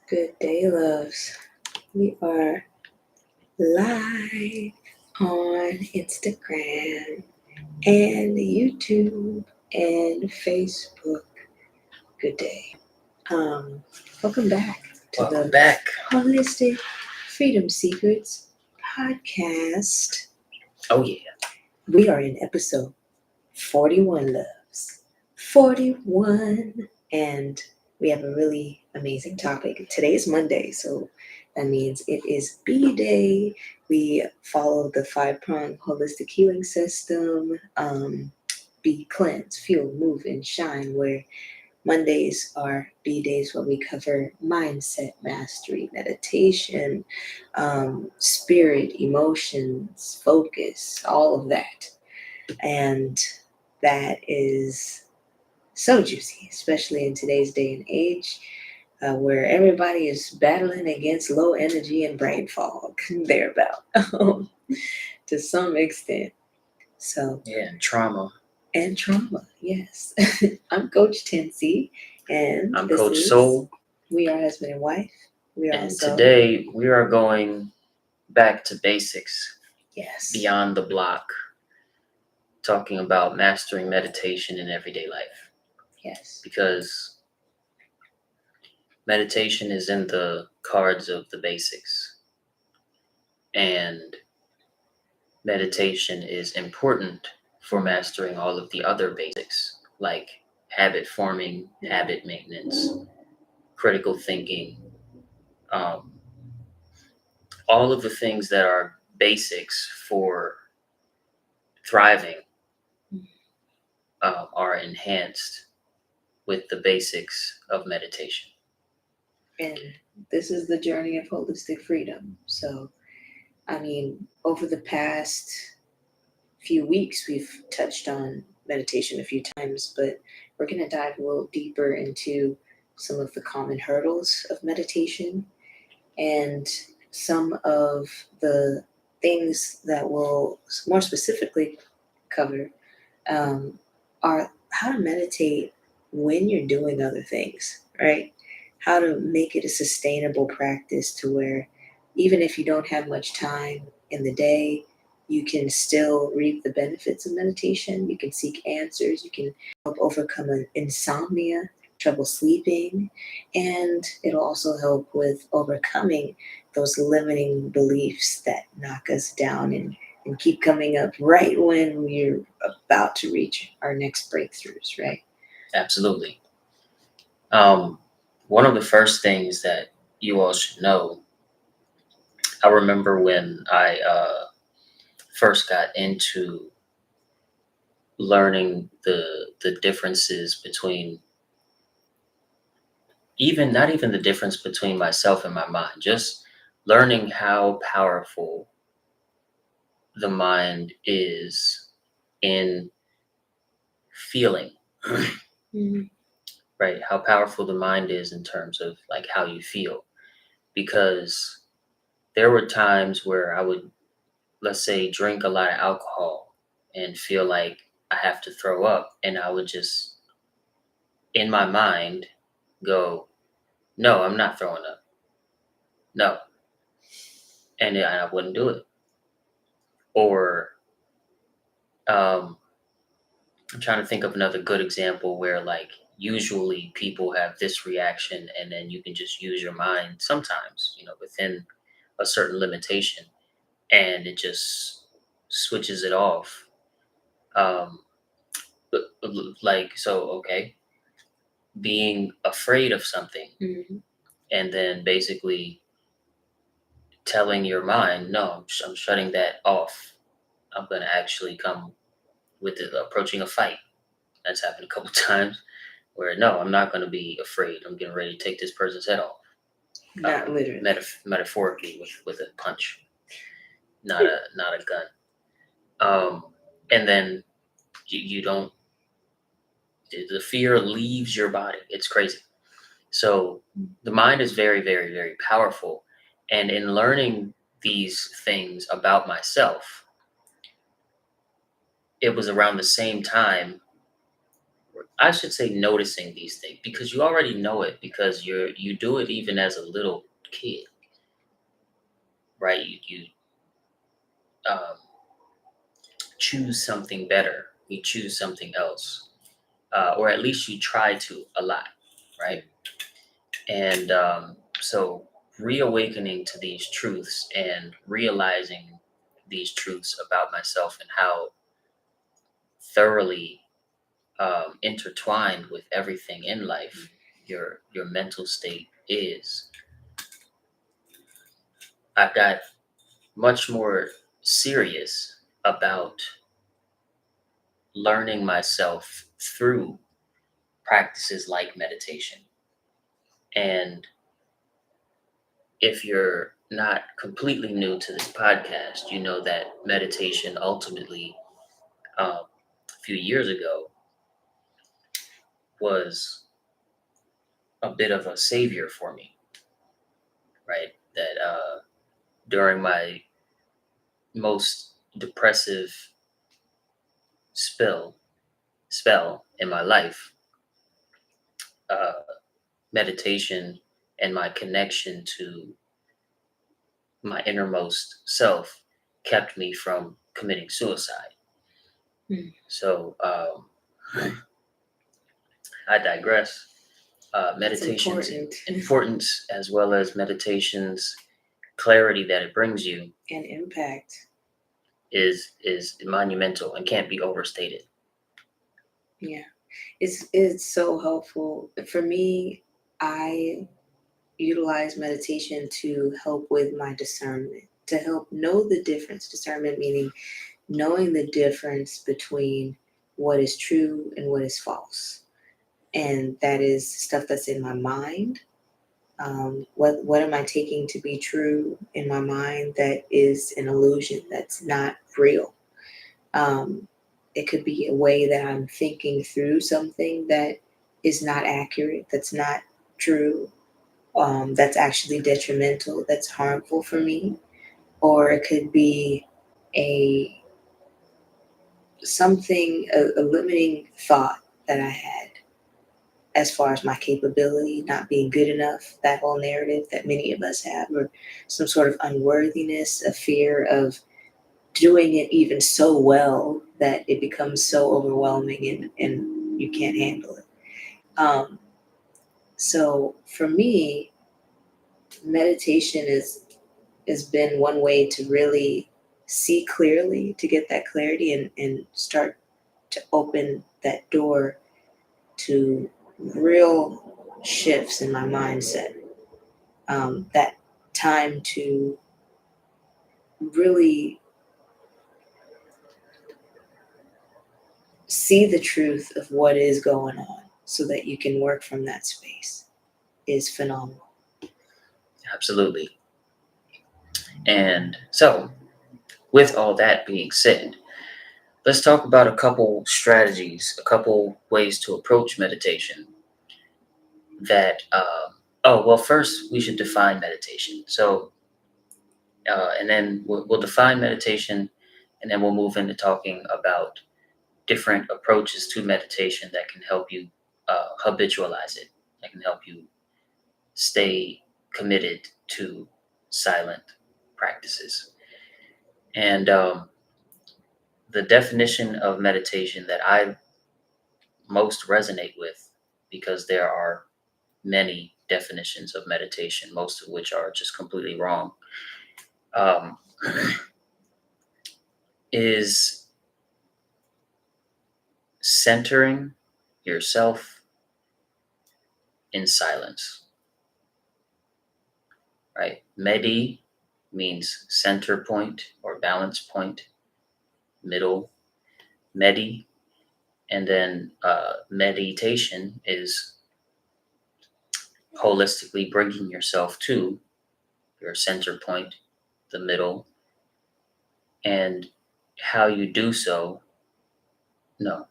Good day, loves. We are live on Instagram and YouTube and Facebook. Good day. Welcome back to Welcome the back. Holistic Freedom Secrets podcast. Oh yeah. We are in episode 41, loves. 41. And we have a really amazing topic. Today is Monday, so that means it is B Day. We follow the 5-prong holistic healing system. Be, cleanse, fuel, move, and shine, where Mondays are B days where we cover mindset mastery, meditation, spirit, emotions, focus, all of that. And that is so juicy, especially in today's day and age, where everybody is battling against low energy and brain fog, thereabout, to some extent. So, Yeah, trauma. and trauma, yes. I'm Coach Tensi, and I'm this Coach is Soul, We Are Husband and Wife. We are and also, today we are going back to basics, yes, beyond the block, talking about mastering meditation in everyday life. yes, Because meditation is in the cards of the basics, and meditation is important for mastering all of the other basics, like habit forming, habit maintenance, critical thinking, um, all of the things that are basics for thriving are enhanced with the basics of meditation. and this is the journey of holistic freedom. So, I mean, over the past few weeks, we've touched on meditation a few times, but we're going to dive a little deeper into some of the common hurdles of meditation and some of the things that we'll more specifically cover um, are how to meditate when you're doing other things, right? How to make it a sustainable practice to where even if you don't have much time in the day, you can still reap the benefits of meditation. You can seek answers. You can help overcome insomnia, trouble sleeping, and it'll also help with overcoming those limiting beliefs that knock us down and keep coming up right when we're about to reach our next breakthroughs, right? Absolutely. One of the first things that you all should know, I remember when I first got into learning the differences between, even not even the difference between myself and my mind, just learning how powerful the mind is in feeling. Mm-hmm. Right? How powerful the mind is in terms of like how you feel. Because there were times where I would, let's say, drink a lot of alcohol and feel like I have to throw up. And I would just, in my mind, go, no, I'm not throwing up. No. And I wouldn't do it. Or I'm trying to think of another good example where, like, usually people have this reaction and then you can just use your mind sometimes, within a certain limitation, and it just switches it off. Um, like, so, okay, being afraid of something Mm-hmm. and then basically telling your mind, no, I'm shutting that off. I'm going to actually come with it, approaching a fight. That's happened a couple times where, no, I'm not going to be afraid. I'm getting ready to take this person's head off. Not literally. Metaphorically with a punch, not a gun. And then you don't. The fear leaves your body. It's crazy. So the mind is very, very, very powerful. And in learning these things about myself, it was around the same time, or I should say noticing these things, because you already know it, because you do it even as a little kid, right? You um, choose something better, you choose something else, or at least you try to a lot, right? And so reawakening to these truths and realizing these truths about myself and how thoroughly intertwined with everything in life your mental state is, I've got much more serious about learning myself through practices like meditation. And if you're not completely new to this podcast, you know that meditation ultimately, a few years ago, was a bit of a savior for me, right? That during my most depressive spell spell in my life, uh, meditation and my connection to my innermost self kept me from committing suicide. So I digress. It's Meditation's important. importance, as well as meditation's clarity that it brings you, And impact. is monumental and can't be overstated. Yeah. It's so helpful. For me, I utilize meditation to help with my discernment, to help know the difference. Discernment meaning knowing the difference between what is true and what is false. And that is stuff that's in my mind. What am I taking to be true in my mind that is an illusion, that's not real? Um, it could be a way that I'm thinking through something that is not accurate, that's not true, that's actually detrimental, that's harmful for me. Or it could be a a limiting thought that I had as far as my capability not being good enough, that whole narrative that many of us have, or some sort of unworthiness, a fear of doing it even so well that it becomes so overwhelming and you can't handle it. Um, so for me, meditation has been one way to really see clearly, to get that clarity and start to open that door to real shifts in my mindset. That time to really see the truth of what is going on so that you can work from that space is phenomenal. Absolutely. And so, with all that being said, let's talk about a couple strategies, a couple ways to approach meditation that, oh, well, first we should define meditation. So, and then we'll define meditation, and then we'll move into talking about different approaches to meditation that can help you habitualize it, that can help you stay committed to silent practices. And the definition of meditation that I most resonate with, because there are many definitions of meditation, most of which are just completely wrong, um, is centering yourself in silence, right? Medi means center point or balance point, middle, medi. And then meditation is holistically bringing yourself to your center point, the middle, and how you do so, no.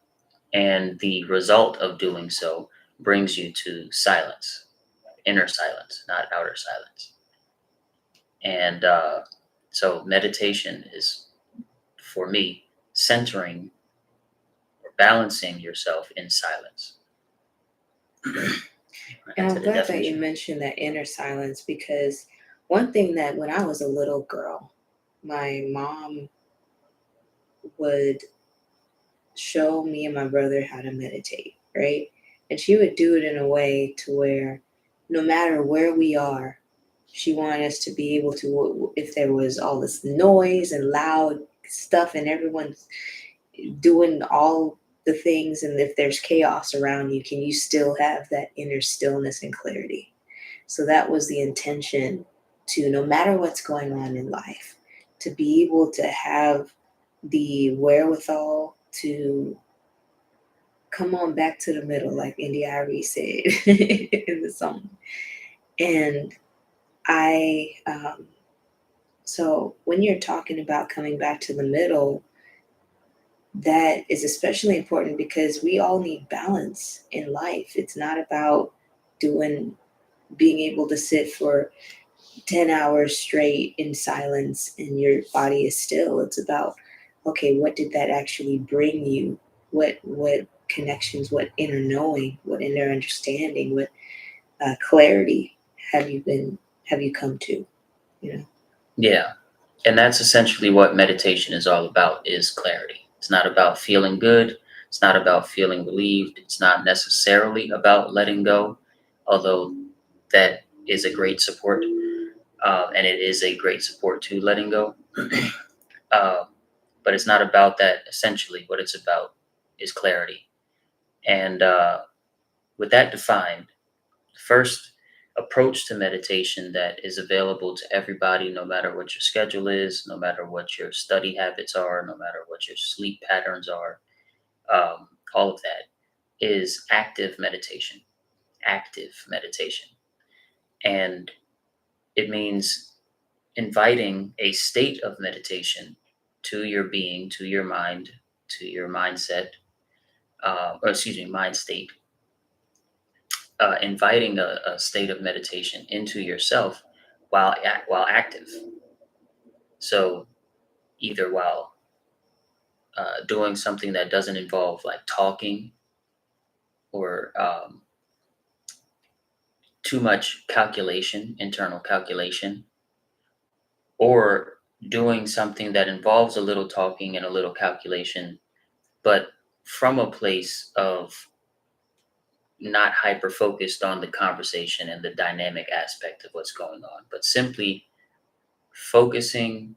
And the result of doing so brings you to silence, inner silence, not outer silence. And so meditation is, for me, centering or balancing yourself in silence. And Into I'm the glad that you definition. mentioned that inner silence, because one thing that when I was a little girl, my mom would show me and my brother how to meditate, right? And she would do it in a way to where no matter where we are, she wanted us to be able to, if there was all this noise and loud stuff and everyone's doing all the things, and if there's chaos around you, can you still have that inner stillness and clarity? So that was the intention, to no matter what's going on in life, to be able to have the wherewithal to come on back to the middle, like India Ari said in the song. And so when you're talking about coming back to the middle, that is especially important because we all need balance in life. It's not about being able to sit for 10 hours straight in silence and your body is still. It's about, okay, what did that actually bring you? What connections, what inner knowing, what inner understanding, what clarity have you come to, you know? Yeah. And that's essentially what meditation is all about, is clarity. It's not about feeling good. It's not about feeling relieved. It's not necessarily about letting go, although that is a great support. And it is a great support to letting go. uh, but it's not about that. Essentially, what it's about is clarity. And with that defined, first approach to meditation that is available to everybody, no matter what your schedule is, no matter what your study habits are, no matter what your sleep patterns are, all of that is active meditation. Active meditation. And it means inviting a state of meditation to your being, to your mind, to your mindset, or excuse me, mind state, inviting a state of meditation into yourself while active. So either while doing something that doesn't involve like talking or too much calculation, internal calculation, or doing something that involves a little talking and a little calculation, but from a place of not hyper focused on the conversation and the dynamic aspect of what's going on, but simply focusing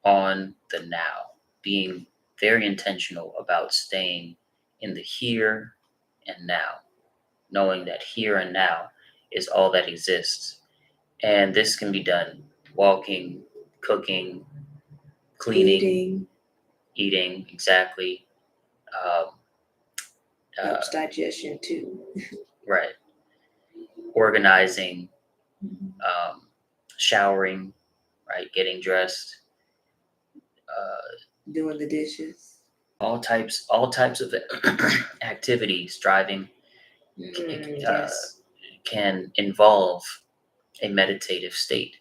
on the now, being very intentional about staying in the here and now, knowing that here and now is all that exists. And this can be done walking, cooking, cleaning, Eating eating, exactly. Um, helps digestion too. right. Organizing, Mhm. showering, right. Getting dressed, uh, Doing the dishes. all types of activities. Driving uh, Yes. can involve a meditative state.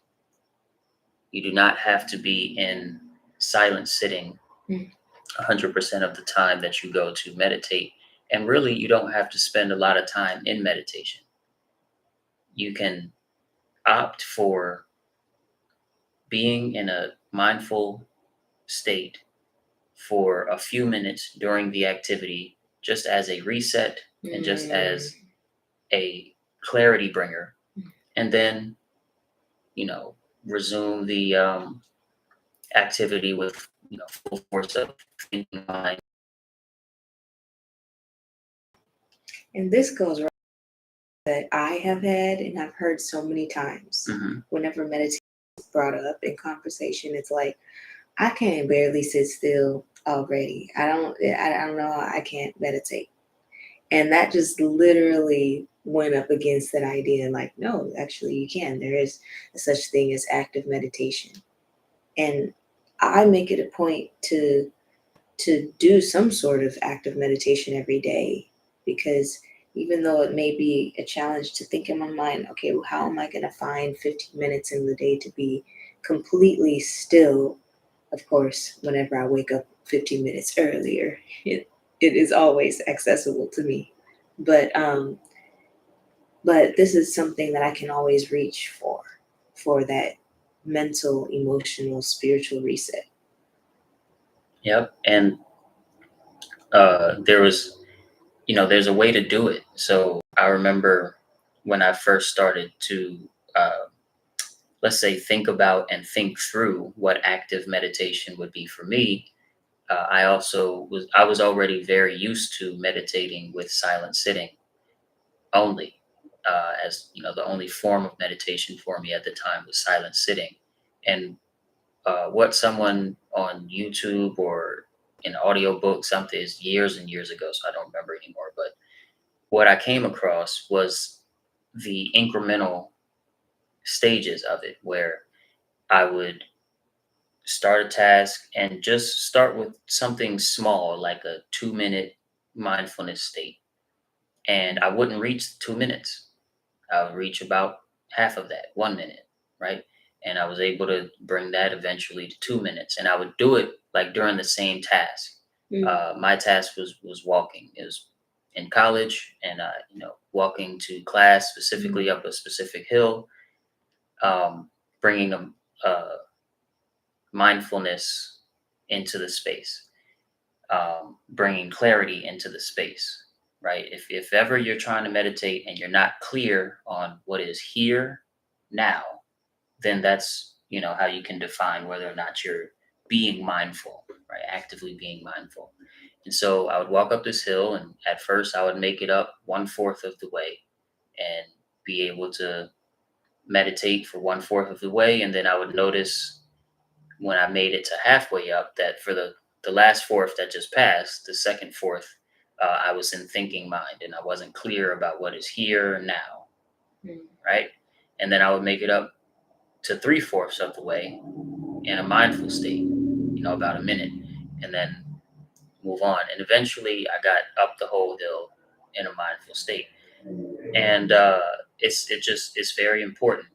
You do not have to be in silent sitting Mm. 100% of the time that you go to meditate. And really, you don't have to spend a lot of time in meditation. You can opt for being in a mindful state for a few minutes during the activity, just as a reset and just Mm. as a clarity bringer. And then, you know, resume the activity with, full force of thinking mind. And this goes right that I have had and I've heard so many times. Hmm. Whenever meditation is brought up in conversation, it's like, I can barely sit still already. I don't know how I can't meditate. And that just literally went up against that idea. Like, no, actually you can. There is a such thing as active meditation. And I make it a point to do some sort of active meditation every day, because even though it may be a challenge to think in my mind, okay, well, how am I going to find 15 minutes in the day to be completely still? Of course, whenever I wake up 15 minutes earlier, it is always accessible to me. But this is something that I can always reach for that mental, emotional, spiritual reset. Yep. And there was, there's a way to do it. So I remember when I first started to, let's say, think about and think through what active meditation would be for me. I was already very used to meditating with silent sitting only. As you know, the only form of meditation for me at the time was silent sitting. And what someone on YouTube or an audiobook, something is years and years ago, so I don't remember anymore. But what I came across was the incremental stages of it, where I would start a task and just start with something small, like a 2 minute mindfulness state. And I wouldn't reach 2 minutes. I would reach about half of that, 1 minute, right? And I was able to bring that eventually to 2 minutes. And I would do it like during the same task. Mm, My task was walking. It was in college, and walking to class, mm, specifically up a specific hill, bringing a mindfulness into the space, bringing clarity into the space, right? If ever you're trying to meditate and you're not clear on what is here now, then that's how you can define whether or not you're being mindful, right? Actively being mindful. And so I would walk up this hill, and at first I would make it up 1/4 of the way and be able to meditate for 1/4 of the way, and then I would notice when I made it to halfway up that for the last fourth that just passed, the second fourth, I was in thinking mind and I wasn't clear about what is here now, mm. right? And then I would make it up to 3/4 of the way in a mindful state, about a minute, and then move on. And eventually, I got up the whole hill in a mindful state. And it's very important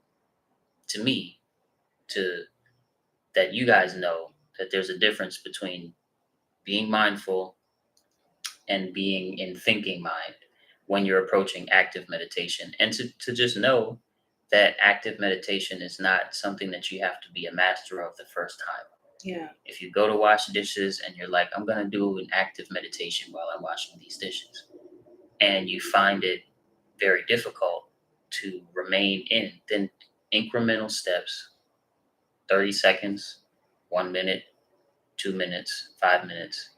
to me to that you guys know that there's a difference between being mindful and being in thinking mind when you're approaching active meditation, and to just know that active meditation is not something that you have to be a master of the first time. Yeah. If you go to wash dishes and you're like, I'm going to do an active meditation while I'm washing these dishes, and you find it very difficult to remain in, then incremental steps, 30 seconds, 1 minute, 2 minutes, 5 minutes.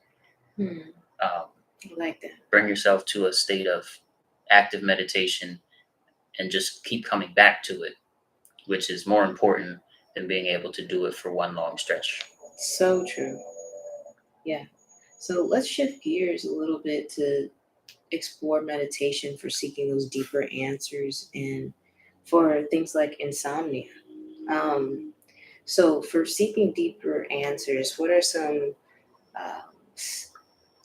Mm, Um, I like that. Bring yourself to a state of active meditation and just keep coming back to it, which is more important than being able to do it for one long stretch. So true. Yeah. So let's shift gears a little bit to explore meditation for seeking those deeper answers and for things like insomnia. Um, so, for seeking deeper answers, what are some s-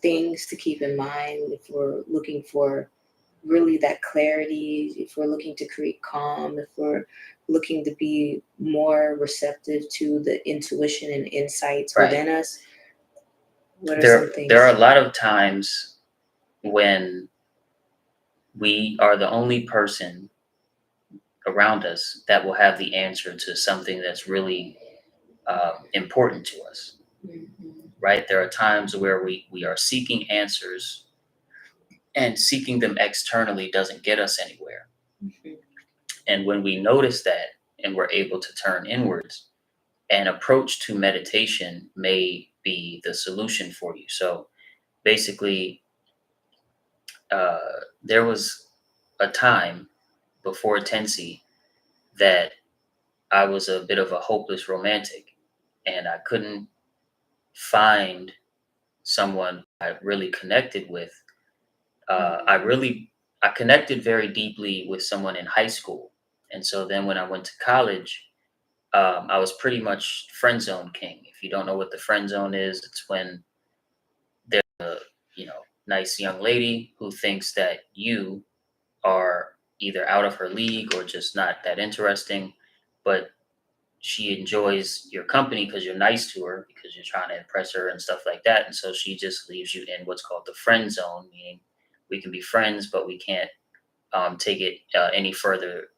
things to keep in mind if we're looking for really that clarity, if we're looking to create calm, if we're looking to be more receptive to the intuition and insights Right. within us? What are some There are things? a lot of times when we are the only person around us that will have the answer to something that's really important to us, Mhm, right? There are times where we are seeking answers, and seeking them externally doesn't get us anywhere. mhm, And when we notice that and we're able to turn inwards, an approach to meditation may be the solution for you. So basically, uh, there was a time before Tensi that I was a bit of a hopeless romantic, and I couldn't find someone I really connected with. mhm, I connected very deeply with someone in high school, and so then when I went to college, I was pretty much friend zone king. If you don't know what the friend zone is, it's when there's a nice young lady who thinks that you are either out of her league or just not that interesting, but she enjoys your company because you're nice to her, because you're trying to impress her and stuff like that. And so she just leaves you in what's called the friend zone, meaning we can be friends, but we can't take it any further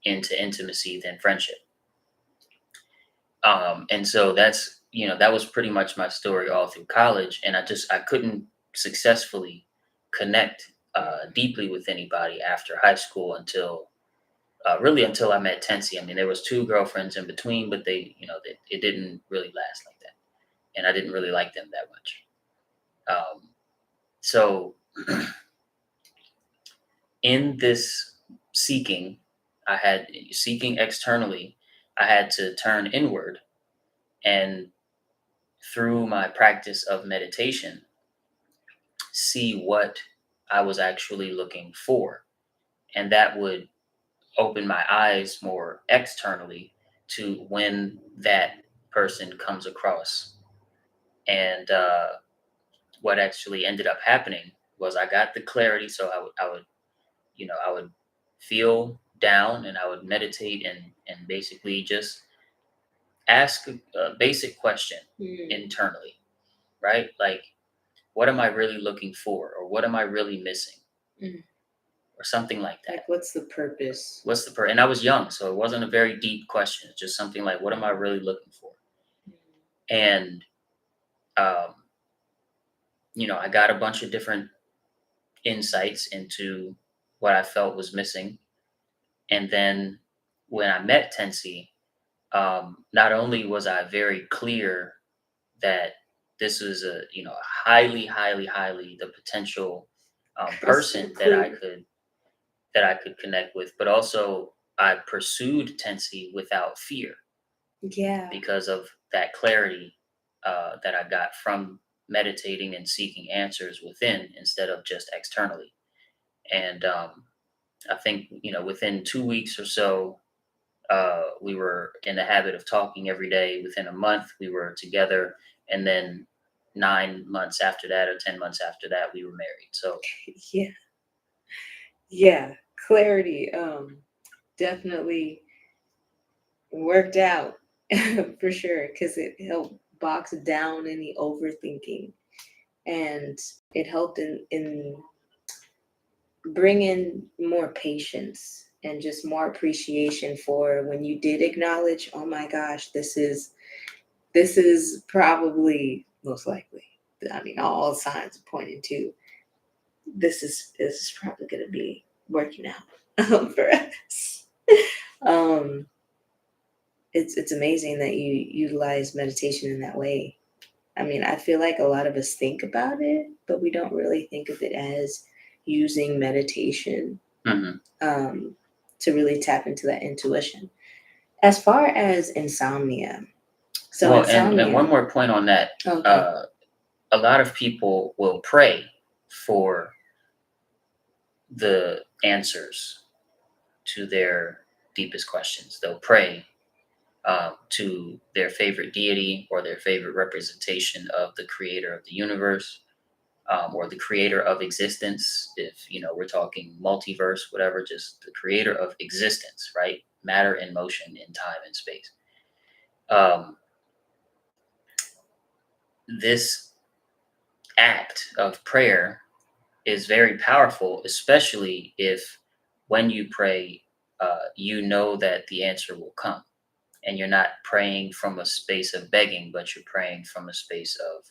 into intimacy than friendship. And so that's, that was pretty much my story all through college. And I couldn't successfully connect deeply with anybody after high school until I met Tensi. I mean, there was two girlfriends in between, but it didn't really last like that. And I didn't really like them that much. So in this seeking, seeking externally, I had to turn inward, and through my practice of meditation, see what I was actually looking for. And that would open my eyes more externally to when that person comes across. And what actually ended up happening was I got the clarity. So I would feel down, and I would meditate and basically just ask a basic question internally, right? Like, what am I really looking for, or what am I really missing, Mm. or something like that. Like, what's the purpose? And I was young, so it wasn't a very deep question. It's just something like, what am I really looking for? And um, I got a bunch of different insights into what I felt was missing. And then when I met Tensi, not only was I very clear that this is a highly, highly, highly the potential person that I could connect with, but also I pursued Tensi without fear. Yeah. Because of that clarity that I got from meditating and seeking answers within instead of just externally. And I think, within 2 weeks or so, we were in the habit of talking every day. Within a month, we were together. And then 9 months after that, or 10 months after that, we were married. So, Yeah. Yeah. Clarity definitely worked out for sure, because it helped box down any overthinking, and it helped in bring in more patience and just more appreciation for when you did acknowledge, oh my gosh, this is probably most likely, I mean, all signs are pointing to this is probably going to be working out for us. um it's amazing that you utilize meditation in that way. I mean, I feel like a lot of us think about it, but we don't really think of it as using meditation mhm. To really tap into that intuition. As far as insomnia, so Well, insomnia. and one more point on that. Okay. A lot of people will pray for the answers to their deepest questions. They'll pray to their favorite deity or their favorite representation of the creator of the universe, or the creator of existence. If we're talking multiverse, whatever, just the creator of existence, right? Matter and motion in time and space. Um, this act of prayer is very powerful, especially if when you pray, you know that the answer will come. And you're not praying from a space of begging, but you're praying from a space of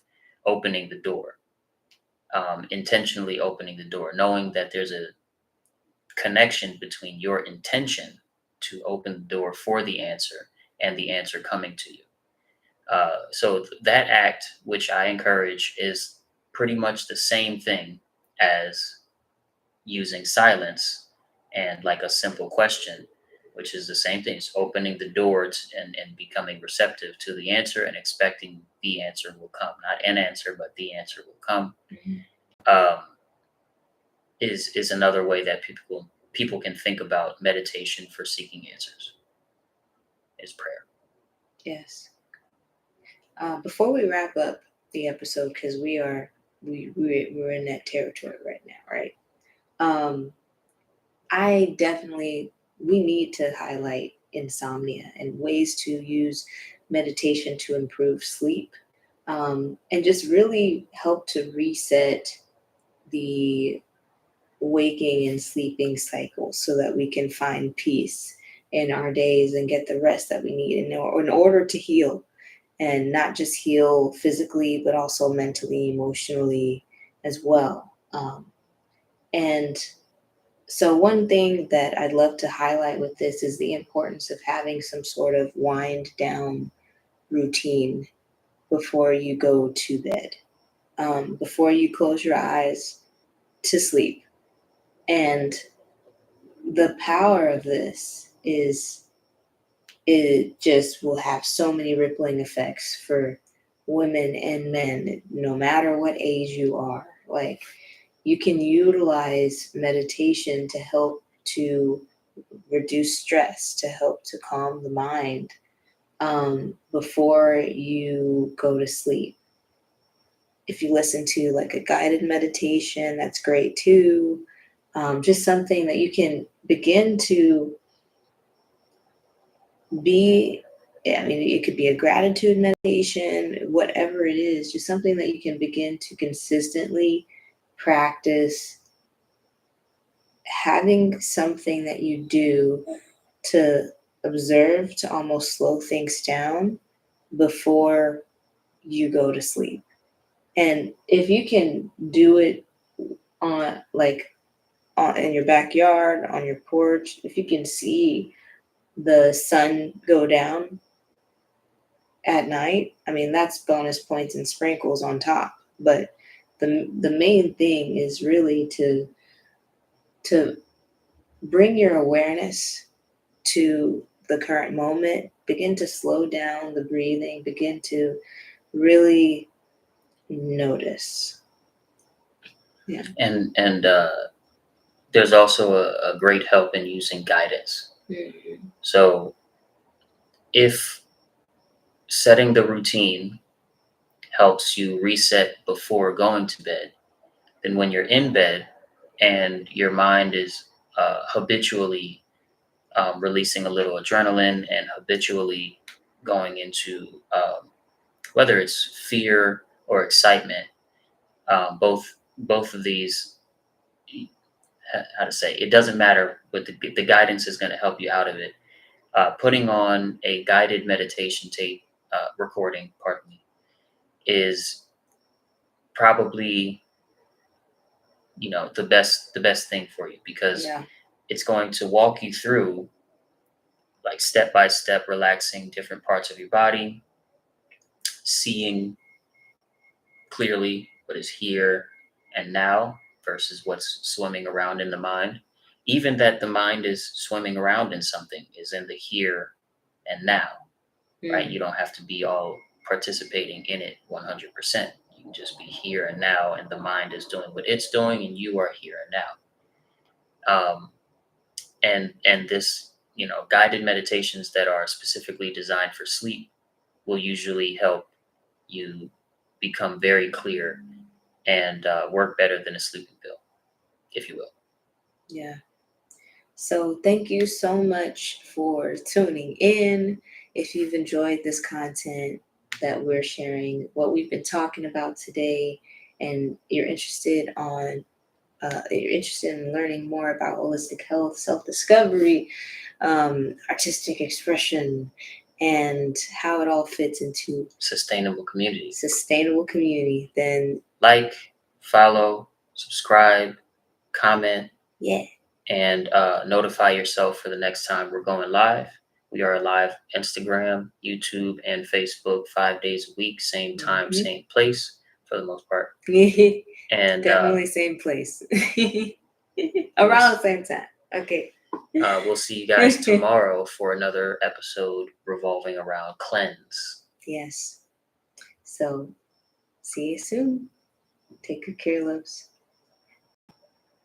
opening the door, intentionally opening the door, knowing that there's a connection between your intention to open the door for the answer and the answer coming to you. So that act, which I encourage, is pretty much the same thing as using silence and like a simple question, which is the same thing. It's opening the door and becoming receptive to the answer and expecting the answer will come. Not an answer, but the answer will come. Mhm. Um, is another way that people can think about meditation for seeking answers. Is prayer. Yes. Before we wrap up the episode, because we're in that territory right now, right? I definitely, we need to highlight insomnia and ways to use meditation to improve sleep, and just really help to reset the waking and sleeping cycle so that we can find peace in our days and get the rest that we need in order to heal, and not just heal physically, but also mentally, emotionally as well. And so, one thing that I'd love to highlight with this is the importance of having some sort of wind down routine before you go to bed, before you close your eyes to sleep. And the power of this is it just will have so many rippling effects for women and men, no matter what age you are. Like, you can utilize meditation to help to reduce stress, to help to calm the mind, before you go to sleep. If you listen to like a guided meditation, that's great too. Just something that you can begin to be. I mean, it could be a gratitude meditation, whatever it is, just something that you can begin to consistently practice, having something that you do to observe, to almost slow things down before you go to sleep. And if you can do it on like in your backyard, on your porch, if you can see the sun go down at night, I mean, that's bonus points and sprinkles on top. But the main thing is really to bring your awareness to the current moment, begin to slow down the breathing, begin to really notice. Yeah. And there's also a great help in using guidance. Mm-hmm. So if setting the routine helps you reset before going to bed, then when you're in bed and your mind is habitually releasing a little adrenaline and habitually going into whether it's fear or excitement, both of these, how to say, it doesn't matter, but the guidance is going to help you out of it. Putting on a guided meditation tape recording, pardon me, is probably the best thing for you, because Yeah. it's going to walk you through, like, step by step, relaxing different parts of your body, seeing clearly what is here and now versus what's swimming around in the mind. Even that the mind is swimming around in something is in the here and now, right? You don't have to be all participating in it 100%. You can just be here and now, and the mind is doing what it's doing, and you are here and now. And this, guided meditations that are specifically designed for sleep will usually help you become very clear and work better than a sleeping pill, if you will. Yeah. So thank you so much for tuning in. If you've enjoyed this content that we're sharing, what we've been talking about today, and you're interested in learning more about holistic health, self-discovery, artistic expression, and how it all fits into Sustainable community. sustainable community, then Like, follow, subscribe, comment, yeah. and notify yourself for the next time we're going live. We are live Instagram, YouTube, and Facebook 5 days a week, same time, Mhm. same place for the most part. And Definitely same place. Around the same time. Okay. we'll see you guys tomorrow for another episode revolving around cleanse. Yes. So see you soon. Take good care, loves.